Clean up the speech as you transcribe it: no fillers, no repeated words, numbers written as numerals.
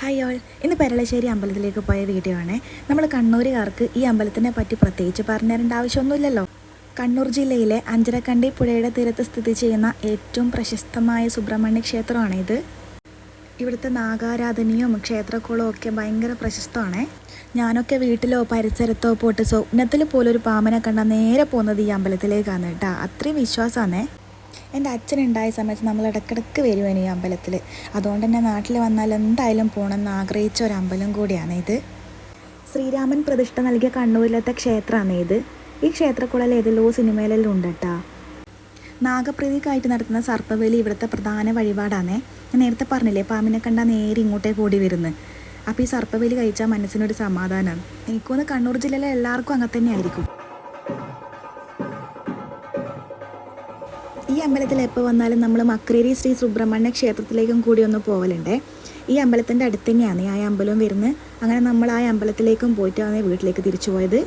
Hi all, ഇന്ന് പെരളശ്ശേരി അമ്പലത്തിലേക്ക് പോയ വീഡിയോ ആണ്. നമ്മൾ കണ്ണൂരുകാർക്ക് ഈ അമ്പലത്തിനെ പറ്റി പ്രത്യേകിച്ച് പറഞ്ഞു തരേണ്ട ആവശ്യമൊന്നുമില്ലല്ലോ. കണ്ണൂർ ജില്ലയിലെ അഞ്ചരക്കണ്ടി പുഴയുടെ തീരത്ത് സ്ഥിതി ചെയ്യുന്ന ഏറ്റവും പ്രശസ്തമായ സുബ്രഹ്മണ്യ ക്ഷേത്രമാണ് ഇത്. ഇവിടുത്തെ നാഗാരാധനയും ക്ഷേത്രക്കുളവും ഒക്കെ ഭയങ്കര പ്രശസ്തമാണ്. ഞാനൊക്കെ വീട്ടിലോ പരിസരത്തോ പോയിട്ട് സ്വപ്നത്തിൽ പോലൊരു പാമ്പനെ കണ്ടാൽ നേരെ പോകുന്നത് ഈ അമ്പലത്തിലേക്കാണ് കേട്ടോ. അത്രയും വിശ്വാസമാണ്. എൻ്റെ അച്ഛനുണ്ടായ സമയത്ത് നമ്മൾ ഇടയ്ക്കിടയ്ക്ക് വരുവാണ് ഈ അമ്പലത്തിൽ. അതുകൊണ്ട് തന്നെ നാട്ടിൽ വന്നാൽ എന്തായാലും പോകണമെന്ന് ആഗ്രഹിച്ച ഒരു അമ്പലം കൂടിയാണ് ഇത്. ശ്രീരാമൻ പ്രതിഷ്ഠ നൽകിയ കണ്ണൂരിലത്തെ ക്ഷേത്രമാണ് ഇത്. ഈ ക്ഷേത്രക്കുളയിൽ ഏതെല്ലോ സിനിമയിലെല്ലാം ഉണ്ട് കേട്ടോ. നാഗപ്രീതിക്കായിട്ട് നടത്തുന്ന സർപ്പബലി ഇവിടുത്തെ പ്രധാന വഴിപാടാണ്. ഞാൻ നേരത്തെ പറഞ്ഞില്ലേ, പാമ്പിനെ കണ്ടാൽ നേരെ ഇങ്ങോട്ടേക്ക് ഓടി വരുന്നത്. അപ്പോൾ ഈ സർപ്പബലി കഴിച്ചാൽ മനസ്സിനൊരു സമാധാനമാണ്. എനിക്കൊന്ന് കണ്ണൂർ ജില്ലയിലെ എല്ലാവർക്കും അങ്ങനെ തന്നെ ആയിരിക്കും. ഈ അമ്പലത്തിൽ എപ്പോൾ വന്നാലും നമ്മൾ മക്രേരി ശ്രീ സുബ്രഹ്മണ്യ ക്ഷേത്രത്തിലേക്കും കൂടി ഒന്ന് പോകലുണ്ട്. ഈ അമ്പലത്തിൻ്റെ അടുത്ത് തന്നെയാണ് ആ അമ്പലവും വരുന്നത്. അങ്ങനെ നമ്മൾ ആ അമ്പലത്തിലേക്കും പോയിട്ടാണ് വീട്ടിലേക്ക് തിരിച്ചു പോയത്.